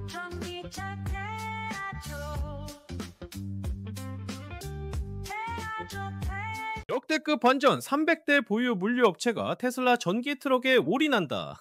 전기차 태아초 역대급 반전 300대 보유 물류업체가 테슬라 전기 트럭에 올인한다.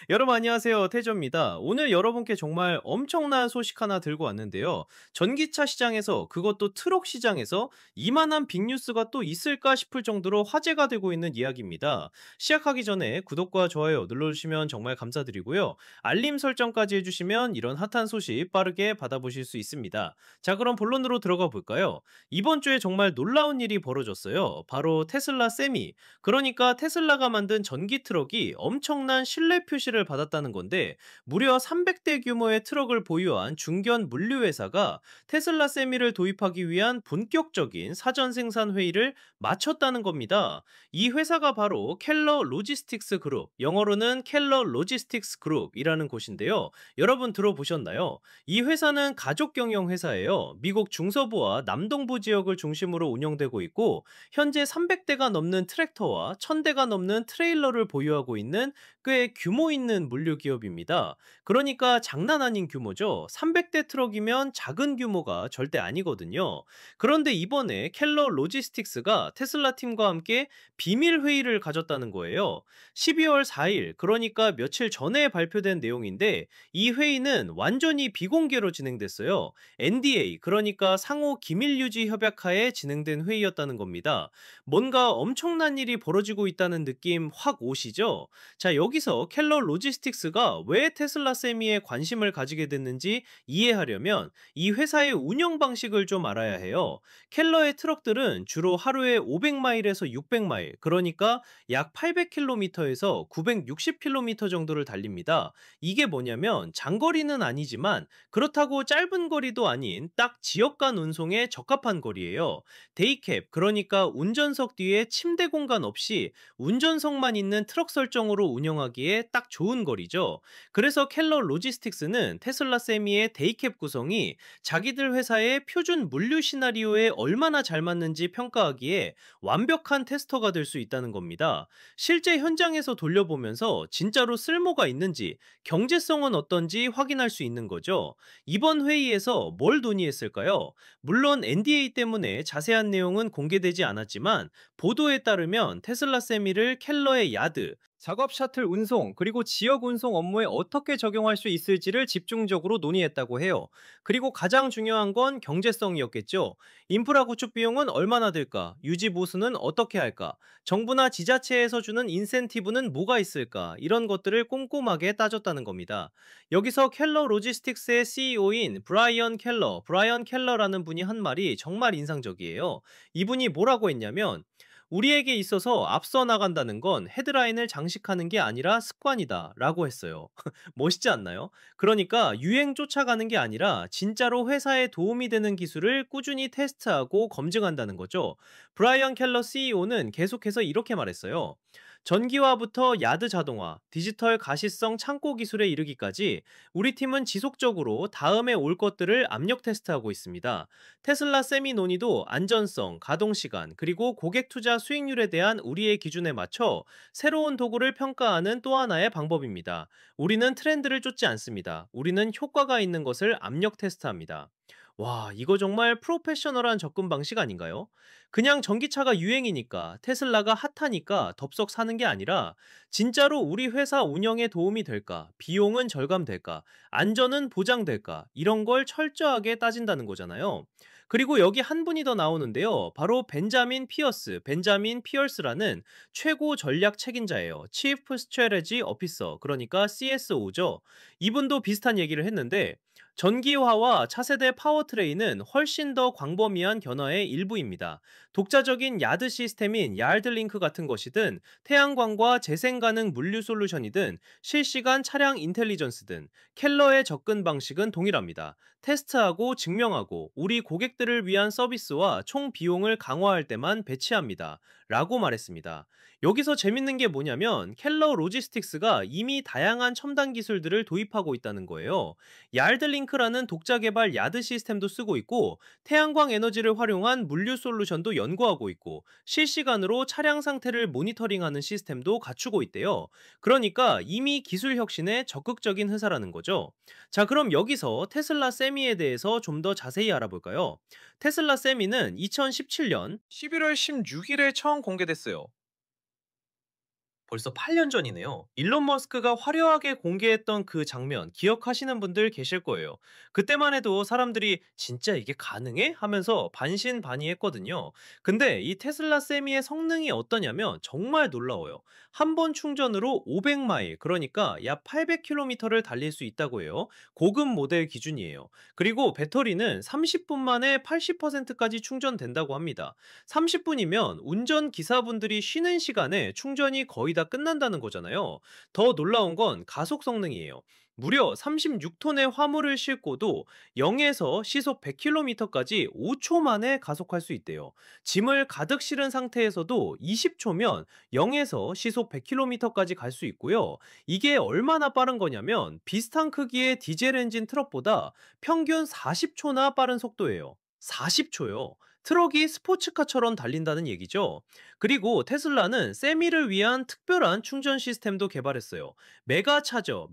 여러분 안녕하세요. 태조입니다. 오늘 여러분께 정말 엄청난 소식 하나 들고 왔는데요. 전기차 시장에서 그것도 트럭 시장에서 이만한 빅뉴스가 또 있을까 싶을 정도로 화제가 되고 있는 이야기입니다. 시작하기 전에 구독과 좋아요 눌러주시면 정말 감사드리고요. 알림 설정까지 해주시면 이런 핫한 소식 빠르게 받아보실 수 있습니다. 자 그럼 본론으로 들어가 볼까요? 이번 주에 정말 놀라운 일이 벌어졌어요. 바로 테슬라 세미. 그러니까 테슬라가 만든 전기 트럭이 엄청난 신뢰 표시를 받았다는 건데 무려 300대 규모의 트럭을 보유한 중견 물류 회사가 테슬라 세미를 도입하기 위한 본격적인 사전 생산 회의를 마쳤다는 겁니다. 이 회사가 바로 켈러 로지스틱스 그룹, 영어로는 켈러 로지스틱스 그룹이라는 곳인데요. 여러분 들어보셨나요? 이 회사는 가족 경영 회사예요. 미국 중서부와 남동부 지역을 중심으로 운영되고 있고 현재 300대가 넘는 트랙터와 1000대가 넘는 트레일러를 보유하고 있는 꽤 규모 있는 물류 기업입니다. 그러니까 장난 아닌 규모죠. 300대 트럭이면 작은 규모가 절대 아니거든요. 그런데 이번에 켈러 로지스틱스가 테슬라 팀과 함께 비밀 회의를 가졌다는 거예요. 12월 4일, 그러니까 며칠 전에 발표된 내용인데 이 회의는 완전히 비공개로 진행됐어요. NDA, 그러니까 상호 기밀 유지 협약하에 진행된 회의였다는 겁니다. 뭔가 엄청난 일이 벌어지고 있다는 느낌 확 오시죠? 자, 여기서 켈러 로지스틱스가 왜 테슬라 세미에 관심을 가지게 됐는지 이해하려면 이 회사의 운영 방식을 좀 알아야 해요. 켈러의 트럭들은 주로 하루에 500마일에서 600마일, 그러니까 약 800km에서 960km 정도를 달립니다. 이게 뭐냐면 장거리는 아니지만 그렇다고 짧은 거리도 아닌 딱 지역 간 운송에 적합한 거리예요. 데이캡, 그러니까 운전석 뒤에 침대 공간 없이 운전석만 있는 트럭 설정으로 운영하기에 딱 좋은 거리죠. 그래서 켈러 로지스틱스는 테슬라 세미의 데이캡 구성이 자기들 회사의 표준 물류 시나리오에 얼마나 잘 맞는지 평가하기에 완벽한 테스터가 될 수 있다는 겁니다. 실제 현장에서 돌려보면서 진짜로 쓸모가 있는지, 경제성은 어떤지 확인할 수 있는 거죠. 이번 회의에서 뭘 논의했을까요? 물론 NDA 때문에 자세한 내용은 공개되지 않았지만 보도에 따르면 테슬라 세미를 켈러의 야드, 작업 셔틀 운송, 그리고 지역 운송 업무에 어떻게 적용할 수 있을지를 집중적으로 논의했다고 해요. 그리고 가장 중요한 건 경제성이었겠죠. 인프라 구축 비용은 얼마나 들까? 유지 보수는 어떻게 할까? 정부나 지자체에서 주는 인센티브는 뭐가 있을까? 이런 것들을 꼼꼼하게 따졌다는 겁니다. 여기서 켈러 로지스틱스의 CEO인 브라이언 켈러라는 분이 한 말이 정말 인상적이에요. 이분이 뭐라고 했냐면 우리에게 있어서 앞서 나간다는 건 헤드라인을 장식하는 게 아니라 습관이다 라고 했어요. 멋있지 않나요? 그러니까 유행 쫓아가는 게 아니라 진짜로 회사에 도움이 되는 기술을 꾸준히 테스트하고 검증한다는 거죠. 브라이언 켈러 CEO는 계속해서 이렇게 말했어요. 전기화부터 야드 자동화, 디지털 가시성 창고 기술에 이르기까지 우리 팀은 지속적으로 다음에 올 것들을 압력 테스트하고 있습니다. 테슬라 세미 논의도 안전성, 가동 시간, 그리고 고객 투자 수익률에 대한 우리의 기준에 맞춰 새로운 도구를 평가하는 또 하나의 방법입니다. 우리는 트렌드를 쫓지 않습니다. 우리는 효과가 있는 것을 압력 테스트합니다. 와, 이거 정말 프로페셔널한 접근 방식 아닌가요? 그냥 전기차가 유행이니까, 테슬라가 핫하니까 덥석 사는 게 아니라, 진짜로 우리 회사 운영에 도움이 될까, 비용은 절감될까, 안전은 보장될까, 이런 걸 철저하게 따진다는 거잖아요. 그리고 여기 한 분이 더 나오는데요. 바로 벤자민 피어스라는 최고 전략 책임자예요. Chief Strategy Officer, 그러니까 CSO죠. 이분도 비슷한 얘기를 했는데, 전기화와 차세대 파워트레인은 훨씬 더 광범위한 변화의 일부입니다. 독자적인 야드 시스템인 야드링크 같은 것이든 태양광과 재생 가능 물류 솔루션이든 실시간 차량 인텔리전스든 켈러의 접근 방식은 동일합니다. 테스트하고 증명하고 우리 고객들을 위한 서비스와 총 비용을 강화할 때만 배치합니다. 라고 말했습니다. 여기서 재밌는 게 뭐냐면 켈러 로지스틱스가 이미 다양한 첨단 기술들을 도입하고 있다는 거예요. 야드링크라는 독자 개발 야드 시스템도 쓰고 있고 태양광 에너지를 활용한 물류 솔루션도 연구하고 있고 실시간으로 차량 상태를 모니터링하는 시스템도 갖추고 있대요. 그러니까 이미 기술 혁신에 적극적인 회사라는 거죠. 자, 그럼 여기서 테슬라 세미에 대해서 좀 더 자세히 알아볼까요? 테슬라 세미는 2017년 11월 16일에 처음 공개됐어요. 벌써 8년 전이네요. 일론 머스크가 화려하게 공개했던 그 장면 기억하시는 분들 계실 거예요. 그때만 해도 사람들이 진짜 이게 가능해? 하면서 반신반의했거든요. 근데 이 테슬라 세미의 성능이 어떠냐면 정말 놀라워요. 한 번 충전으로 500마일, 그러니까 약 800km를 달릴 수 있다고 해요. 고급 모델 기준이에요. 그리고 배터리는 30분 만에 80%까지 충전된다고 합니다. 30분이면 운전 기사분들이 쉬는 시간에 충전이 거의 다 끝난다는 거잖아요. 더 놀라운 건 가속 성능이에요. 무려 36톤의 화물을 싣고도 0에서 시속 100km까지 5초 만에 가속할 수 있대요. 짐을 가득 실은 상태에서도 20초면 0에서 시속 100km까지 갈 수 있고요. 이게 얼마나 빠른 거냐면 비슷한 크기의 디젤 엔진 트럭보다 평균 40초나 빠른 속도예요. 40초요. 트럭이 스포츠카처럼 달린다는 얘기죠. 그리고 테슬라는 세미를 위한 특별한 충전 시스템도 개발했어요.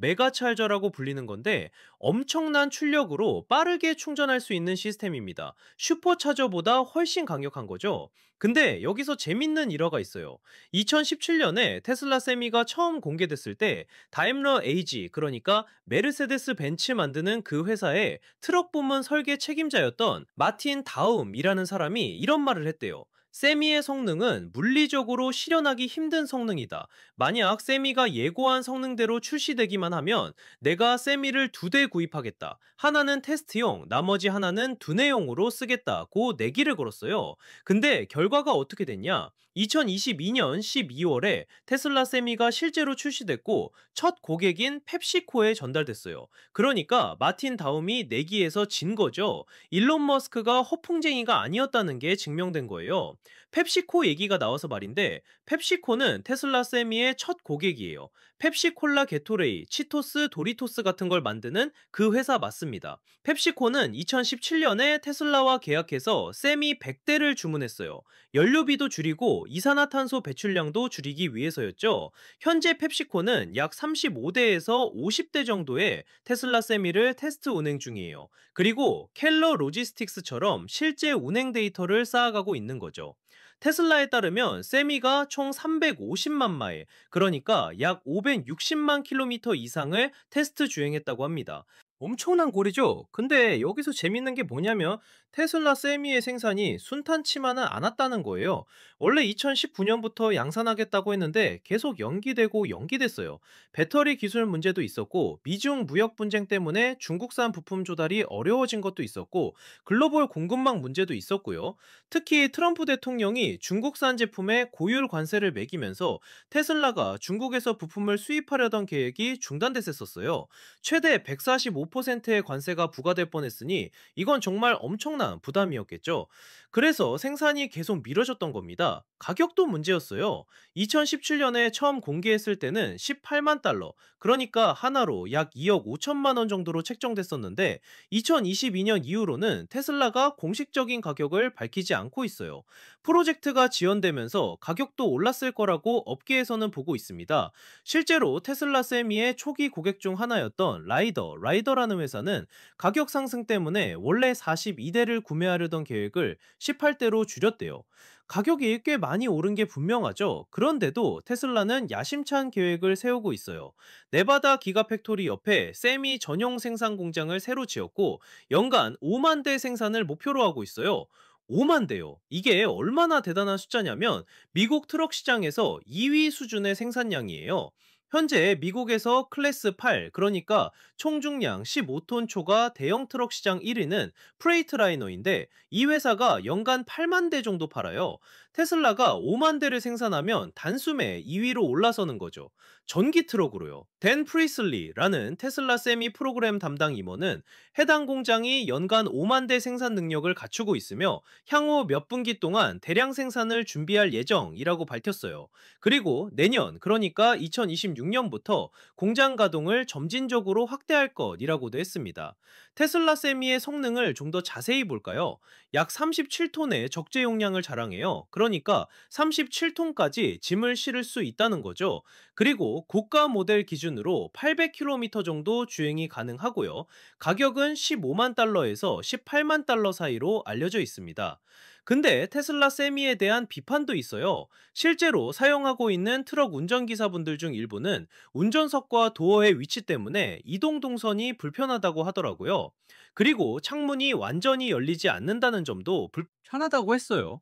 메가찰저라고 불리는 건데 엄청난 출력으로 빠르게 충전할 수 있는 시스템입니다. 슈퍼차저보다 훨씬 강력한 거죠. 근데 여기서 재밌는 일화가 있어요. 2017년에 테슬라 세미가 처음 공개됐을 때 다임러 AG, 그러니까 메르세데스 벤츠 만드는 그 회사의 트럭 부문 설계 책임자였던 마틴 다움이라는 사람이 이런 말을 했대요. 세미의 성능은 물리적으로 실현하기 힘든 성능이다. 만약 세미가 예고한 성능대로 출시되기만 하면 내가 세미를 2대 구입하겠다. 하나는 테스트용, 나머지 하나는 두뇌용으로 쓰겠다고 내기를 걸었어요. 근데 결과가 어떻게 됐냐? 2022년 12월에 테슬라 세미가 실제로 출시됐고 첫 고객인 펩시코에 전달됐어요. 그러니까 마틴 다움이 내기에서 진 거죠. 일론 머스크가 허풍쟁이가 아니었다는 게 증명된 거예요. 펩시코 얘기가 나와서 말인데 펩시코는 테슬라 세미의 첫 고객이에요. 펩시콜라 게토레이, 치토스, 도리토스 같은 걸 만드는 그 회사 맞습니다. 펩시코는 2017년에 테슬라와 계약해서 세미 100대를 주문했어요. 연료비도 줄이고 이산화탄소 배출량도 줄이기 위해서였죠. 현재 펩시코는 약 35대에서 50대 정도의 테슬라 세미를 테스트 운행 중이에요. 그리고 켈러 로지스틱스처럼 실제 운행 데이터를 쌓아가고 있는 거죠. 테슬라에 따르면 세미가 총 350만 마일, 그러니까 약 560만 킬로미터 이상을 테스트 주행했다고 합니다. 엄청난 고리죠? 근데 여기서 재밌는 게 뭐냐면 테슬라 세미의 생산이 순탄치만은 않았다는 거예요. 원래 2019년부터 양산하겠다고 했는데 계속 연기됐어요. 배터리 기술 문제도 있었고 미중 무역 분쟁 때문에 중국산 부품 조달이 어려워진 것도 있었고 글로벌 공급망 문제도 있었고요. 특히 트럼프 대통령이 중국산 제품에 고율 관세를 매기면서 테슬라가 중국에서 부품을 수입하려던 계획이 중단됐었어요. 최대 145%의 관세가 부과될 뻔했으니 이건 정말 엄청난 부담이었겠죠. 그래서 생산이 계속 미뤄졌던 겁니다. 가격도 문제였어요. 2017년에 처음 공개했을 때는 18만 달러, 그러니까 하나로 약 2억 5천만 원 정도로 책정됐었는데 2022년 이후로는 테슬라가 공식적인 가격을 밝히지 않고 있어요. 프로젝트가 지연되면서 가격도 올랐을 거라고 업계에서는 보고 있습니다. 실제로 테슬라 세미의 초기 고객 중 하나였던 라이더라는 회사는 가격 상승 때문에 원래 42대를 구매하려던 계획을 18대로 줄였대요. 가격이 꽤 많이 오른 게 분명하죠. 그런데도 테슬라는 야심찬 계획을 세우고 있어요. 네바다 기가팩토리 옆에 세미 전용 생산 공장을 새로 지었고 연간 5만 대 생산을 목표로 하고 있어요. 5만 대요. 이게 얼마나 대단한 숫자냐면 미국 트럭 시장에서 2위 수준의 생산량이에요. 현재 미국에서 클래스 8, 그러니까 총중량 15톤 초과 대형 트럭 시장 1위는 프레이트라이너인데, 이 회사가 연간 8만 대 정도 팔아요. 테슬라가 5만 대를 생산하면 단숨에 2위로 올라서는 거죠. 전기 트럭으로요. 댄 프리슬리라는 테슬라 세미 프로그램 담당 임원은 해당 공장이 연간 5만 대 생산 능력을 갖추고 있으며 향후 몇 분기 동안 대량 생산을 준비할 예정이라고 밝혔어요. 그리고 내년, 그러니까 2026년부터 공장 가동을 점진적으로 확대할 것이라고도 했습니다. 테슬라 세미의 성능을 좀 더 자세히 볼까요? 약 37톤의 적재 용량을 자랑해요. 그러니까 37톤까지 짐을 실을 수 있다는 거죠. 그리고 고가 모델 기준으로 800km 정도 주행이 가능하고요. 가격은 15만 달러에서 18만 달러 사이로 알려져 있습니다. 근데 테슬라 세미에 대한 비판도 있어요. 실제로 사용하고 있는 트럭 운전기사분들 중 일부는 운전석과 도어의 위치 때문에 이동 동선이 불편하다고 하더라고요. 그리고 창문이 완전히 열리지 않는다는 점도 불편하다고 했어요.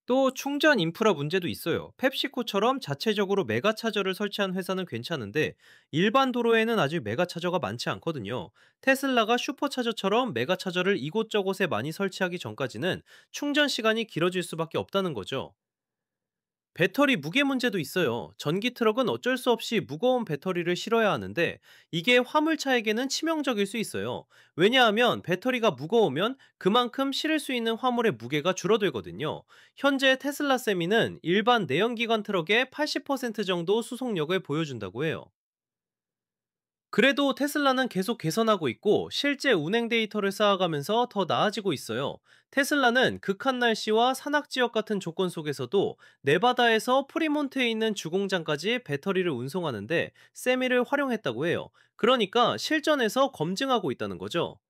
또 충전 인프라 문제도 있어요. 펩시코처럼 자체적으로 메가차저를 설치한 회사는 괜찮은데, 일반 도로에는 아직 메가차저가 많지 않거든요. 테슬라가 슈퍼차저처럼 메가차저를 이곳저곳에 많이 설치하기 전까지는 충전 시간이 길어질 수밖에 없다는 거죠. 배터리 무게 문제도 있어요. 전기 트럭은 어쩔 수 없이 무거운 배터리를 실어야 하는데, 이게 화물차에게는 치명적일 수 있어요. 왜냐하면 배터리가 무거우면 그만큼 실을 수 있는 화물의 무게가 줄어들거든요. 현재 테슬라 세미는 일반 내연기관 트럭의 80% 정도 수송력을 보여준다고 해요. 그래도 테슬라는 계속 개선하고 있고 실제 운행 데이터를 쌓아가면서 더 나아지고 있어요. 테슬라는 극한 날씨와 산악 지역 같은 조건 속에서도 네바다에서 프리몬트에 있는 주공장까지 배터리를 운송하는데 세미를 활용했다고 해요. 그러니까 실전에서 검증하고 있다는 거죠.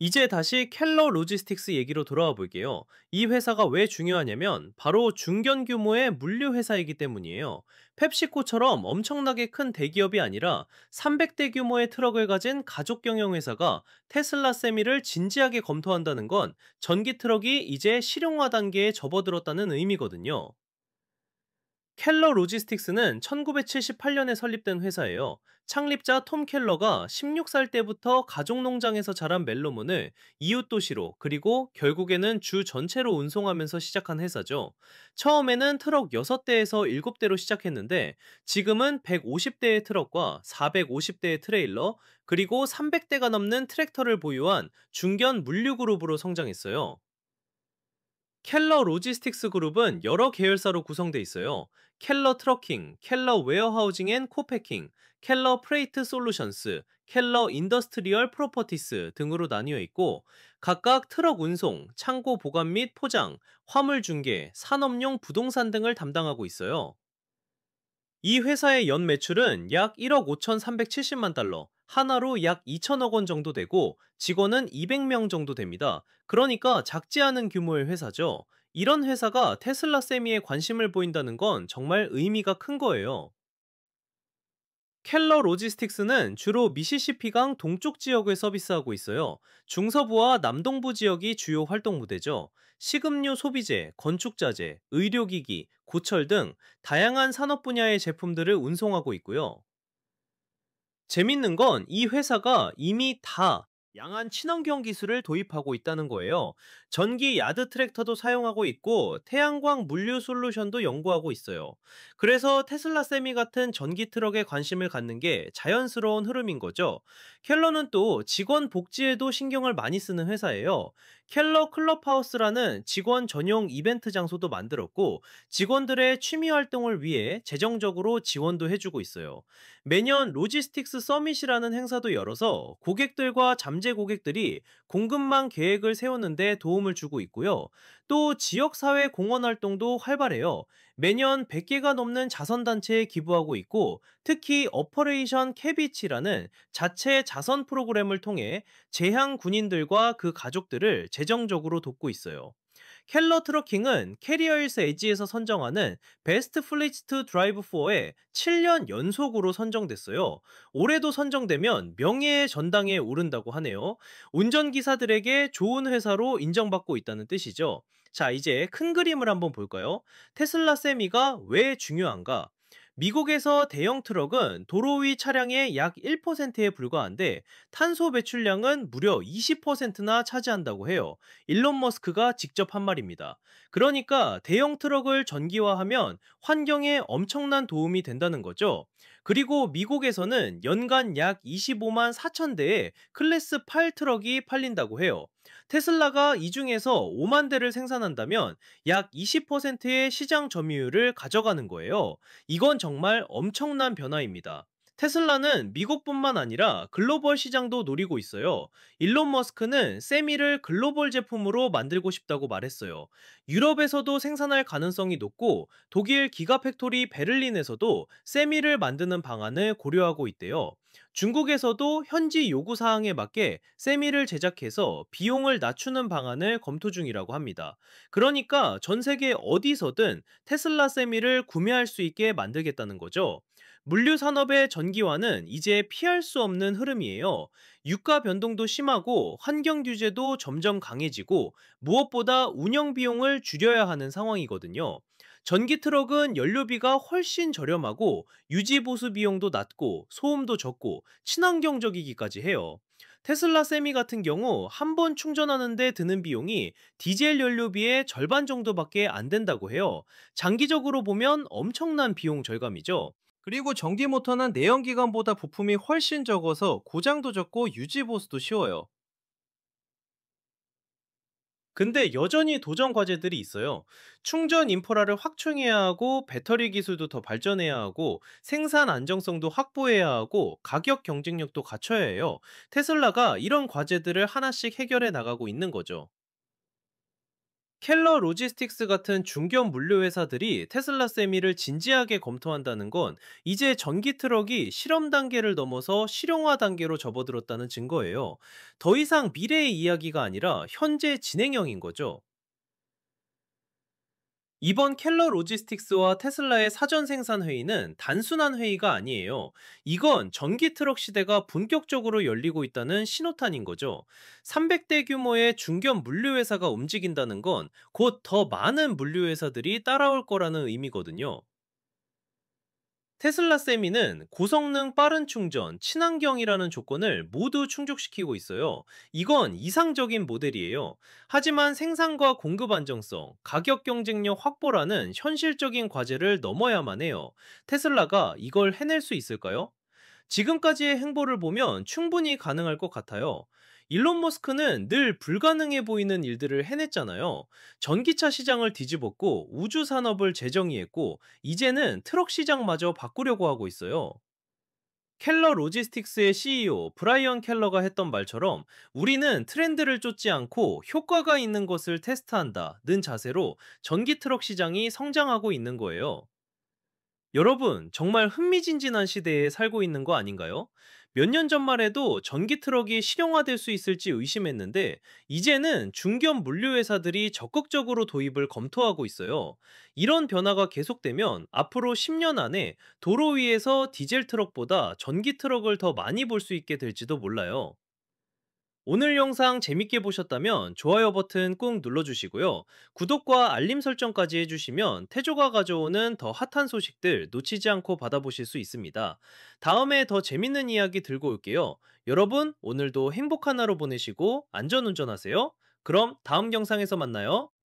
이제 다시 켈러 로지스틱스 얘기로 돌아와 볼게요. 이 회사가 왜 중요하냐면 바로 중견 규모의 물류 회사이기 때문이에요. 펩시코처럼 엄청나게 큰 대기업이 아니라 300대 규모의 트럭을 가진 가족 경영 회사가 테슬라 세미를 진지하게 검토한다는 건 전기 트럭이 이제 실용화 단계에 접어들었다는 의미거든요. 켈러 로지스틱스는 1978년에 설립된 회사예요. 창립자 톰 켈러가 16살 때부터 가족 농장에서 자란 멜로몬을 이웃 도시로, 그리고 결국에는 주 전체로 운송하면서 시작한 회사죠. 처음에는 트럭 6대에서 7대로 시작했는데 지금은 150대의 트럭과 450대의 트레일러, 그리고 300대가 넘는 트랙터를 보유한 중견 물류 그룹으로 성장했어요. 켈러 로지스틱스 그룹은 여러 계열사로 구성돼 있어요. 켈러 트러킹, 켈러 웨어하우징 앤 코패킹, 켈러 프레이트 솔루션스, 켈러 인더스트리얼 프로퍼티스 등으로 나뉘어 있고, 각각 트럭 운송, 창고 보관 및 포장, 화물 중개, 산업용 부동산 등을 담당하고 있어요. 이 회사의 연 매출은 약 1억 5,370만 달러, 하나로 약 2천억 원 정도 되고 직원은 200명 정도 됩니다. 그러니까 작지 않은 규모의 회사죠. 이런 회사가 테슬라 세미에 관심을 보인다는 건 정말 의미가 큰 거예요. 켈러 로지스틱스는 주로 미시시피강 동쪽 지역을 서비스하고 있어요. 중서부와 남동부 지역이 주요 활동 무대죠. 식음료 소비재, 건축자재, 의료기기, 고철 등 다양한 산업 분야의 제품들을 운송하고 있고요. 재밌는 건 이 회사가 이미 다 양한 친환경 기술을 도입하고 있다는 거예요. 전기 야드 트랙터도 사용하고 있고 태양광 물류 솔루션도 연구하고 있어요. 그래서 테슬라 세미 같은 전기 트럭에 관심을 갖는 게 자연스러운 흐름인 거죠. 켈러는 또 직원 복지에도 신경을 많이 쓰는 회사예요. 켈러 클럽하우스라는 직원 전용 이벤트 장소도 만들었고 직원들의 취미 활동을 위해 재정적으로 지원도 해주고 있어요. 매년 로지스틱스 서밋이라는 행사도 열어서 고객들과 잠재 고객들이 공급망 계획을 세우는데 도움을 주고 있고요. 또 지역사회 공헌 활동도 활발해요. 매년 100개가 넘는 자선단체에 기부하고 있고, 특히 어퍼레이션 캐비치라는 자체 자선 프로그램을 통해 재향 군인들과 그 가족들을 재정적으로 돕고 있어요. 켈러 트러킹은 캐리어일스 에지에서 선정하는 베스트 플레이스 투 드라이브 4에 7년 연속으로 선정됐어요. 올해도 선정되면 명예의 전당에 오른다고 하네요. 운전기사들에게 좋은 회사로 인정받고 있다는 뜻이죠. 자, 이제 큰 그림을 한번 볼까요? 테슬라 세미가 왜 중요한가? 미국에서 대형 트럭은 도로 위 차량의 약 1%에 불과한데 탄소 배출량은 무려 20%나 차지한다고 해요. 일론 머스크가 직접 한 말입니다. 그러니까 대형 트럭을 전기화하면 환경에 엄청난 도움이 된다는 거죠. 그리고 미국에서는 연간 약 25만 4천 대의 클래스 8 트럭이 팔린다고 해요. 테슬라가 이 중에서 5만 대를 생산한다면 약 20%의 시장 점유율을 가져가는 거예요. 이건 정말 엄청난 변화입니다. 테슬라는 미국뿐만 아니라 글로벌 시장도 노리고 있어요. 일론 머스크는 세미를 글로벌 제품으로 만들고 싶다고 말했어요. 유럽에서도 생산할 가능성이 높고 독일 기가팩토리 베를린에서도 세미를 만드는 방안을 고려하고 있대요. 중국에서도 현지 요구 사항에 맞게 세미를 제작해서 비용을 낮추는 방안을 검토 중이라고 합니다. 그러니까 전 세계 어디서든 테슬라 세미를 구매할 수 있게 만들겠다는 거죠. 물류 산업의 전기화는 이제 피할 수 없는 흐름이에요. 유가 변동도 심하고 환경 규제도 점점 강해지고 무엇보다 운영 비용을 줄여야 하는 상황이거든요. 전기 트럭은 연료비가 훨씬 저렴하고 유지 보수 비용도 낮고 소음도 적고 친환경적이기까지 해요. 테슬라 세미 같은 경우 한 번 충전하는데 드는 비용이 디젤 연료비의 절반 정도밖에 안 된다고 해요. 장기적으로 보면 엄청난 비용 절감이죠. 그리고 전기 모터는 내연기관보다 부품이 훨씬 적어서 고장도 적고 유지 보수도 쉬워요. 근데 여전히 도전 과제들이 있어요. 충전 인프라를 확충해야 하고, 배터리 기술도 더 발전해야 하고, 생산 안정성도 확보해야 하고, 가격 경쟁력도 갖춰야 해요. 테슬라가 이런 과제들을 하나씩 해결해 나가고 있는 거죠. 켈러 로지스틱스 같은 중견 물류 회사들이 테슬라 세미를 진지하게 검토한다는 건 이제 전기 트럭이 실험 단계를 넘어서 실용화 단계로 접어들었다는 증거예요. 더 이상 미래의 이야기가 아니라 현재 진행형인 거죠. 이번 켈러 로지스틱스와 테슬라의 사전 생산 회의는 단순한 회의가 아니에요. 이건 전기 트럭 시대가 본격적으로 열리고 있다는 신호탄인 거죠. 300대 규모의 중견 물류 회사가 움직인다는 건 곧 더 많은 물류 회사들이 따라올 거라는 의미거든요. 테슬라 세미는 고성능 빠른 충전, 친환경이라는 조건을 모두 충족시키고 있어요. 이건 이상적인 모델이에요. 하지만 생산과 공급 안정성, 가격 경쟁력 확보라는 현실적인 과제를 넘어야만 해요. 테슬라가 이걸 해낼 수 있을까요? 지금까지의 행보를 보면 충분히 가능할 것 같아요. 일론 머스크는 늘 불가능해 보이는 일들을 해냈잖아요. 전기차 시장을 뒤집었고 우주 산업을 재정의했고 이제는 트럭 시장마저 바꾸려고 하고 있어요. 켈러 로지스틱스의 CEO 브라이언 켈러가 했던 말처럼 우리는 트렌드를 쫓지 않고 효과가 있는 것을 테스트한다는 자세로 전기 트럭 시장이 성장하고 있는 거예요. 여러분, 정말 흥미진진한 시대에 살고 있는 거 아닌가요? 몇 년 전만 해도 전기 트럭이 실용화될 수 있을지 의심했는데, 이제는 중견 물류 회사들이 적극적으로 도입을 검토하고 있어요. 이런 변화가 계속되면 앞으로 10년 안에 도로 위에서 디젤 트럭보다 전기 트럭을 더 많이 볼 수 있게 될지도 몰라요. 오늘 영상 재밌게 보셨다면 좋아요 버튼 꾹 눌러주시고요. 구독과 알림 설정까지 해주시면 태조가 가져오는 더 핫한 소식들 놓치지 않고 받아보실 수 있습니다. 다음에 더 재밌는 이야기 들고 올게요. 여러분, 오늘도 행복한 하루 보내시고 안전운전하세요. 그럼 다음 영상에서 만나요.